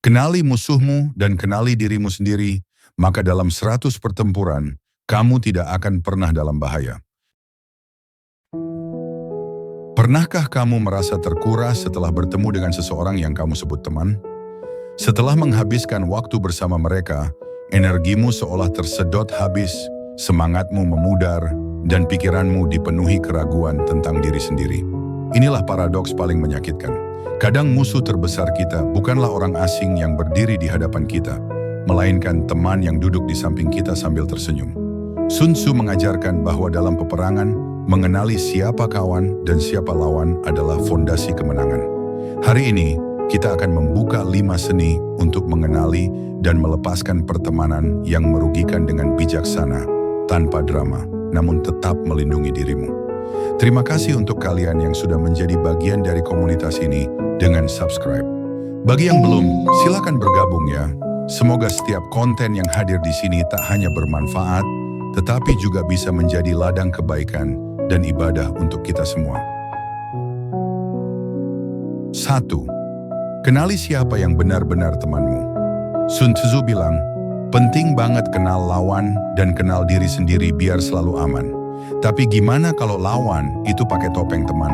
Kenali musuhmu dan kenali dirimu sendiri, maka dalam 100 pertempuran, kamu tidak akan pernah dalam bahaya. Pernahkah kamu merasa terkuras setelah bertemu dengan seseorang yang kamu sebut teman? Setelah menghabiskan waktu bersama mereka, energimu seolah tersedot habis, semangatmu memudar, dan pikiranmu dipenuhi keraguan tentang diri sendiri. Inilah paradoks paling menyakitkan. Kadang musuh terbesar kita bukanlah orang asing yang berdiri di hadapan kita, melainkan teman yang duduk di samping kita sambil tersenyum. Sun Tzu mengajarkan bahwa dalam peperangan, mengenali siapa kawan dan siapa lawan adalah fondasi kemenangan. Hari ini, kita akan membuka 5 seni untuk mengenali dan melepaskan pertemanan yang merugikan dengan bijaksana, tanpa drama, namun tetap melindungi dirimu. Terima kasih untuk kalian yang sudah menjadi bagian dari komunitas ini dengan subscribe. Bagi yang belum, silakan bergabung ya. Semoga setiap konten yang hadir di sini tak hanya bermanfaat, tetapi juga bisa menjadi ladang kebaikan dan ibadah untuk kita semua. 1. Kenali siapa yang benar-benar temanmu. Sun Tzu bilang, penting banget kenal lawan dan kenal diri sendiri biar selalu aman. Tapi gimana kalau lawan itu pakai topeng teman?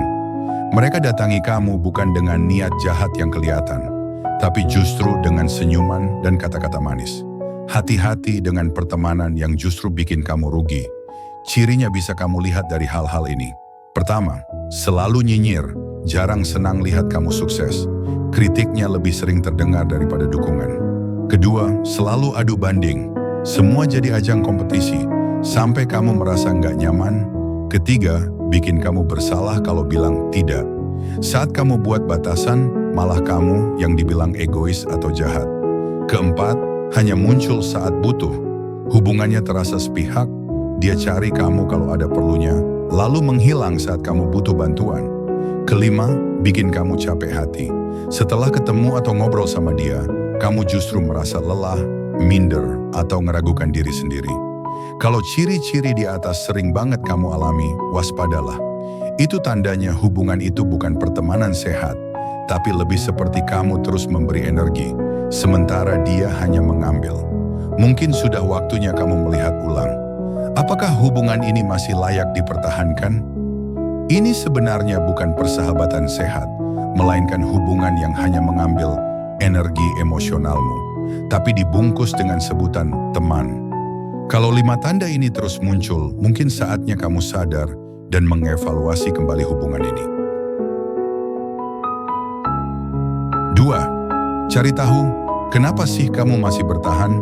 Mereka datangi kamu bukan dengan niat jahat yang kelihatan, tapi justru dengan senyuman dan kata-kata manis. Hati-hati dengan pertemanan yang justru bikin kamu rugi. Cirinya bisa kamu lihat dari hal-hal ini. Pertama, selalu nyinyir, jarang senang lihat kamu sukses. Kritiknya lebih sering terdengar daripada dukungan. Kedua, selalu adu banding. Semua jadi ajang kompetisi, sampai kamu merasa nggak nyaman. Ketiga, bikin kamu bersalah kalau bilang tidak. Saat kamu buat batasan, malah kamu yang dibilang egois atau jahat. Keempat, hanya muncul saat butuh. Hubungannya terasa sepihak, dia cari kamu kalau ada perlunya, lalu menghilang saat kamu butuh bantuan. Kelima, bikin kamu capek hati. Setelah ketemu atau ngobrol sama dia, kamu justru merasa lelah, minder, atau ngeragukan diri sendiri. Kalau ciri-ciri di atas sering banget kamu alami, waspadalah. Itu tandanya hubungan itu bukan pertemanan sehat, tapi lebih seperti kamu terus memberi energi, sementara dia hanya mengambil. Mungkin sudah waktunya kamu melihat ulang. Apakah hubungan ini masih layak dipertahankan? Ini sebenarnya bukan persahabatan sehat, melainkan hubungan yang hanya mengambil energi emosionalmu, tapi dibungkus dengan sebutan teman. Kalau 5 tanda ini terus muncul, mungkin saatnya kamu sadar dan mengevaluasi kembali hubungan ini. 2. Cari tahu, kenapa sih kamu masih bertahan?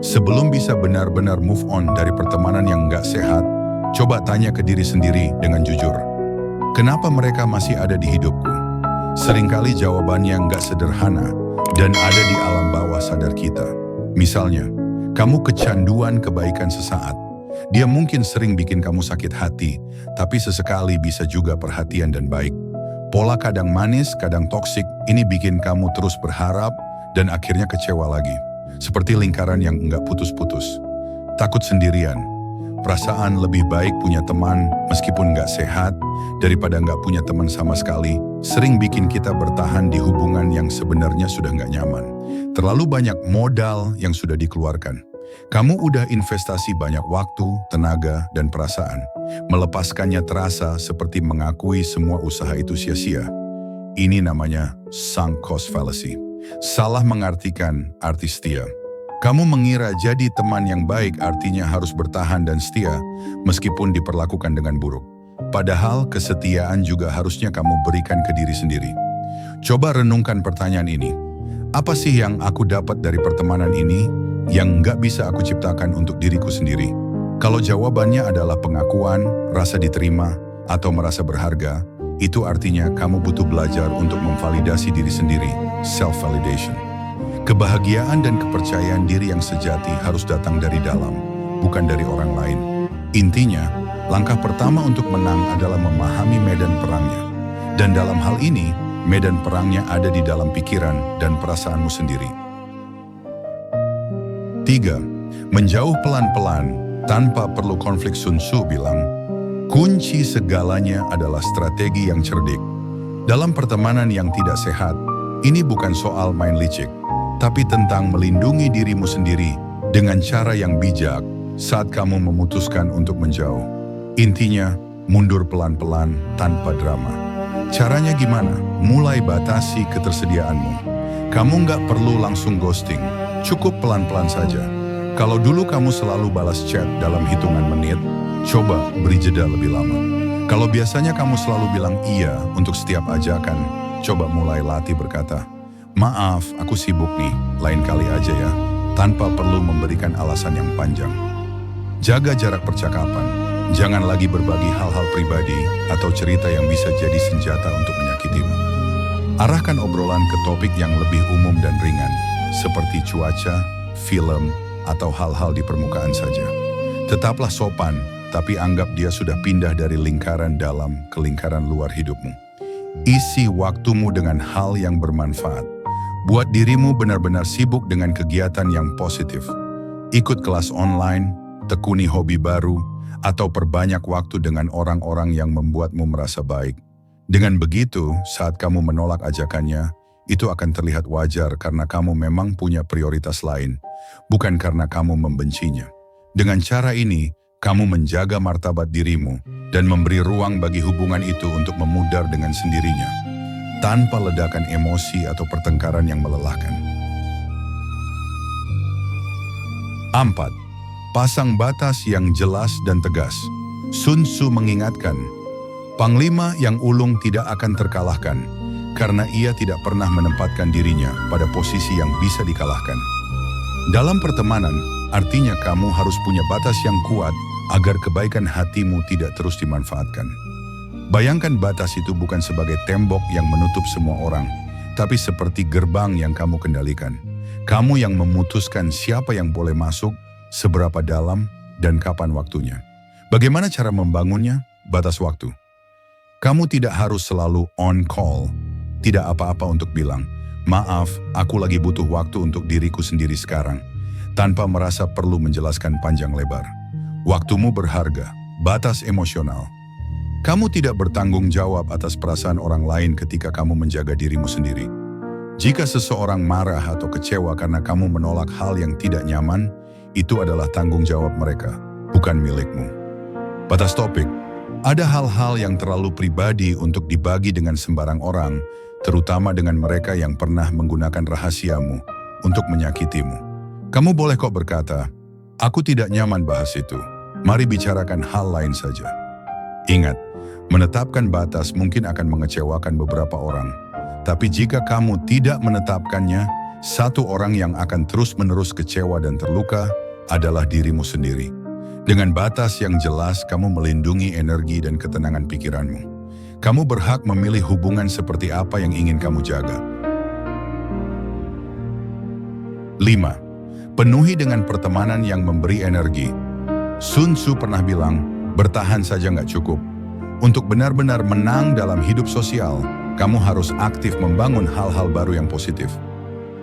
Sebelum bisa benar-benar move on dari pertemanan yang nggak sehat, coba tanya ke diri sendiri dengan jujur. Kenapa mereka masih ada di hidupku? Seringkali jawabannya nggak sederhana dan ada di alam bawah sadar kita. Misalnya, kamu kecanduan kebaikan sesaat. Dia mungkin sering bikin kamu sakit hati, tapi sesekali bisa juga perhatian dan baik. Pola kadang manis, kadang toksik, ini bikin kamu terus berharap dan akhirnya kecewa lagi. Seperti lingkaran yang enggak putus-putus. Takut sendirian. Perasaan lebih baik punya teman meskipun enggak sehat daripada enggak punya teman sama sekali, sering bikin kita bertahan di hubungan yang sebenarnya sudah enggak nyaman. Terlalu banyak modal yang sudah dikeluarkan. Kamu udah investasi banyak waktu, tenaga, dan perasaan. Melepaskannya terasa seperti mengakui semua usaha itu sia-sia. Ini namanya sunk cost fallacy. Salah mengartikan arti setia. Kamu mengira jadi teman yang baik artinya harus bertahan dan setia, meskipun diperlakukan dengan buruk. Padahal kesetiaan juga harusnya kamu berikan ke diri sendiri. Coba renungkan pertanyaan ini. Apa sih yang aku dapat dari pertemanan ini yang nggak bisa aku ciptakan untuk diriku sendiri? Kalau jawabannya adalah pengakuan, rasa diterima, atau merasa berharga, itu artinya kamu butuh belajar untuk memvalidasi diri sendiri, self-validation. Kebahagiaan dan kepercayaan diri yang sejati harus datang dari dalam, bukan dari orang lain. Intinya, langkah pertama untuk menang adalah memahami medan perangnya. Dan dalam hal ini, medan perangnya ada di dalam pikiran dan perasaanmu sendiri. 3. Menjauh pelan-pelan tanpa perlu konflik. Sun Tzu bilang, kunci segalanya adalah strategi yang cerdik. Dalam pertemanan yang tidak sehat, ini bukan soal main licik, tapi tentang melindungi dirimu sendiri dengan cara yang bijak saat kamu memutuskan untuk menjauh. Intinya, mundur pelan-pelan tanpa drama. Caranya gimana? Mulai batasi ketersediaanmu. Kamu nggak perlu langsung ghosting, cukup pelan-pelan saja. Kalau dulu kamu selalu balas chat dalam hitungan menit, coba beri jeda lebih lama. Kalau biasanya kamu selalu bilang iya untuk setiap ajakan, coba mulai latih berkata, "Maaf, aku sibuk nih, lain kali aja ya," tanpa perlu memberikan alasan yang panjang. Jaga jarak percakapan, jangan lagi berbagi hal-hal pribadi atau cerita yang bisa jadi senjata untuk menyakitimu. Arahkan obrolan ke topik yang lebih umum dan ringan, seperti cuaca, film, atau hal-hal di permukaan saja. Tetaplah sopan, tapi anggap dia sudah pindah dari lingkaran dalam ke lingkaran luar hidupmu. Isi waktumu dengan hal yang bermanfaat. Buat dirimu benar-benar sibuk dengan kegiatan yang positif. Ikut kelas online, tekuni hobi baru, atau perbanyak waktu dengan orang-orang yang membuatmu merasa baik. Dengan begitu, saat kamu menolak ajakannya, itu akan terlihat wajar karena kamu memang punya prioritas lain, bukan karena kamu membencinya. Dengan cara ini, kamu menjaga martabat dirimu dan memberi ruang bagi hubungan itu untuk memudar dengan sendirinya, tanpa ledakan emosi atau pertengkaran yang melelahkan. 4. Pasang batas yang jelas dan tegas. Sun Tzu mengingatkan, panglima yang ulung tidak akan terkalahkan, karena ia tidak pernah menempatkan dirinya pada posisi yang bisa dikalahkan. Dalam pertemanan, artinya kamu harus punya batas yang kuat agar kebaikan hatimu tidak terus dimanfaatkan. Bayangkan batas itu bukan sebagai tembok yang menutup semua orang, tapi seperti gerbang yang kamu kendalikan. Kamu yang memutuskan siapa yang boleh masuk, seberapa dalam, dan kapan waktunya. Bagaimana cara membangunnya? Batas waktu. Kamu tidak harus selalu on call. Tidak apa-apa untuk bilang, "Maaf, aku lagi butuh waktu untuk diriku sendiri sekarang," tanpa merasa perlu menjelaskan panjang lebar. Waktumu berharga, batas emosional. Kamu tidak bertanggung jawab atas perasaan orang lain ketika kamu menjaga dirimu sendiri. Jika seseorang marah atau kecewa karena kamu menolak hal yang tidak nyaman, itu adalah tanggung jawab mereka, bukan milikmu. Batas topik. Ada hal-hal yang terlalu pribadi untuk dibagi dengan sembarang orang, terutama dengan mereka yang pernah menggunakan rahasiamu untuk menyakitimu. Kamu boleh kok berkata, "Aku tidak nyaman bahas itu. Mari bicarakan hal lain saja." Ingat, menetapkan batas mungkin akan mengecewakan beberapa orang. Tapi jika kamu tidak menetapkannya, satu orang yang akan terus-menerus kecewa dan terluka adalah dirimu sendiri. Dengan batas yang jelas, kamu melindungi energi dan ketenangan pikiranmu. Kamu berhak memilih hubungan seperti apa yang ingin kamu jaga. 5. Penuhi dengan pertemanan yang memberi energi. Sun Tzu pernah bilang, bertahan saja nggak cukup. Untuk benar-benar menang dalam hidup sosial, kamu harus aktif membangun hal-hal baru yang positif.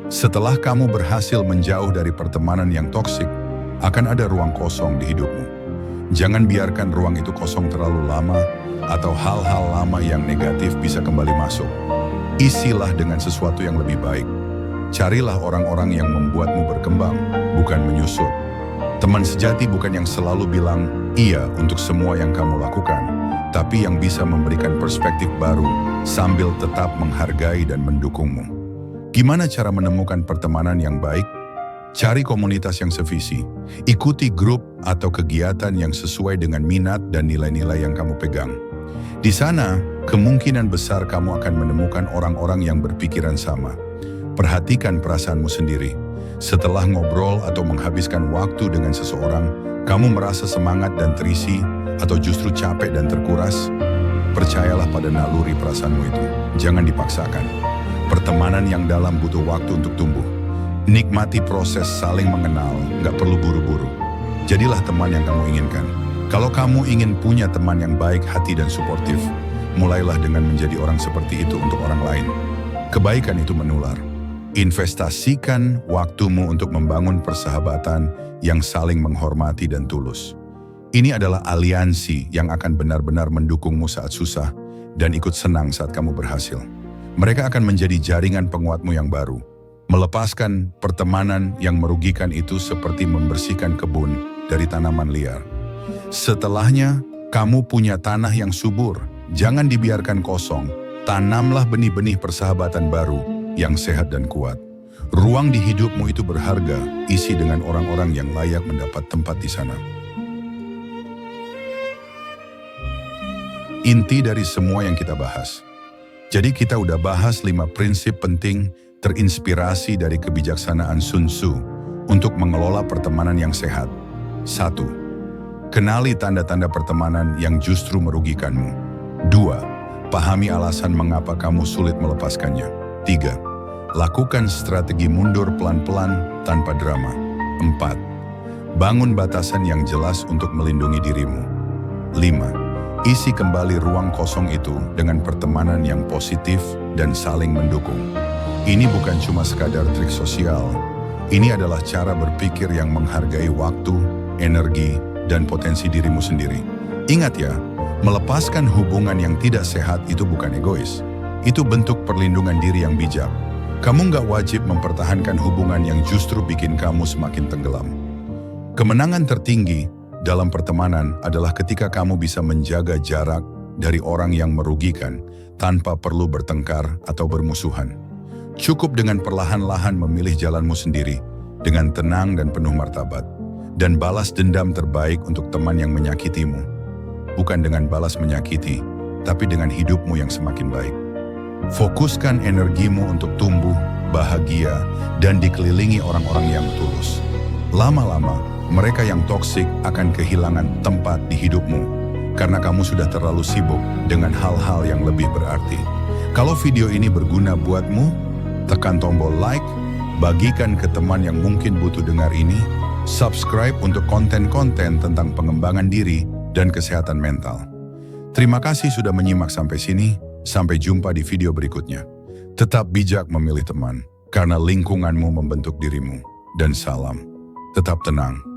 Setelah kamu berhasil menjauh dari pertemanan yang toksik, akan ada ruang kosong di hidupmu. Jangan biarkan ruang itu kosong terlalu lama, atau hal-hal lama yang negatif bisa kembali masuk. Isilah dengan sesuatu yang lebih baik. Carilah orang-orang yang membuatmu berkembang, bukan menyusut. Teman sejati bukan yang selalu bilang iya untuk semua yang kamu lakukan, tapi yang bisa memberikan perspektif baru sambil tetap menghargai dan mendukungmu. Gimana cara menemukan pertemanan yang baik? Cari komunitas yang sevisi. Ikuti grup atau kegiatan yang sesuai dengan minat dan nilai-nilai yang kamu pegang. Di sana, kemungkinan besar kamu akan menemukan orang-orang yang berpikiran sama. Perhatikan perasaanmu sendiri. Setelah ngobrol atau menghabiskan waktu dengan seseorang, kamu merasa semangat dan terisi, atau justru capek dan terkuras? Percayalah pada naluri perasaanmu itu. Jangan dipaksakan. Pertemanan yang dalam butuh waktu untuk tumbuh. Nikmati proses saling mengenal, nggak perlu buru-buru. Jadilah teman yang kamu inginkan. Kalau kamu ingin punya teman yang baik hati dan suportif, mulailah dengan menjadi orang seperti itu untuk orang lain. Kebaikan itu menular. Investasikan waktumu untuk membangun persahabatan yang saling menghormati dan tulus. Ini adalah aliansi yang akan benar-benar mendukungmu saat susah dan ikut senang saat kamu berhasil. Mereka akan menjadi jaringan penguatmu yang baru. Melepaskan pertemanan yang merugikan itu seperti membersihkan kebun dari tanaman liar. Setelahnya, kamu punya tanah yang subur. Jangan dibiarkan kosong. Tanamlah benih-benih persahabatan baru yang sehat dan kuat. Ruang di hidupmu itu berharga, isi dengan orang-orang yang layak mendapat tempat di sana. Inti dari semua yang kita bahas. Jadi kita udah bahas 5 prinsip penting terinspirasi dari kebijaksanaan Sun Tzu untuk mengelola pertemanan yang sehat. 1. Kenali tanda-tanda pertemanan yang justru merugikanmu. 2. Pahami alasan mengapa kamu sulit melepaskannya. 3. Lakukan strategi mundur pelan-pelan tanpa drama. 4. Bangun batasan yang jelas untuk melindungi dirimu. 5. Isi kembali ruang kosong itu dengan pertemanan yang positif dan saling mendukung. Ini bukan cuma sekadar trik sosial. Ini adalah cara berpikir yang menghargai waktu, energi, dan potensi dirimu sendiri. Ingat ya, melepaskan hubungan yang tidak sehat itu bukan egois. Itu bentuk perlindungan diri yang bijak. Kamu nggak wajib mempertahankan hubungan yang justru bikin kamu semakin tenggelam. Kemenangan tertinggi dalam pertemanan adalah ketika kamu bisa menjaga jarak dari orang yang merugikan tanpa perlu bertengkar atau bermusuhan. Cukup dengan perlahan-lahan memilih jalanmu sendiri dengan tenang dan penuh martabat, dan balas dendam terbaik untuk teman yang menyakitimu. Bukan dengan balas menyakiti, tapi dengan hidupmu yang semakin baik. Fokuskan energimu untuk tumbuh, bahagia, dan dikelilingi orang-orang yang tulus. Lama-lama, mereka yang toksik akan kehilangan tempat di hidupmu karena kamu sudah terlalu sibuk dengan hal-hal yang lebih berarti. Kalau video ini berguna buatmu, tekan tombol like, bagikan ke teman yang mungkin butuh dengar ini, subscribe untuk konten-konten tentang pengembangan diri dan kesehatan mental. Terima kasih sudah menyimak sampai sini, sampai jumpa di video berikutnya. Tetap bijak memilih teman, karena lingkunganmu membentuk dirimu. Dan salam, tetap tenang.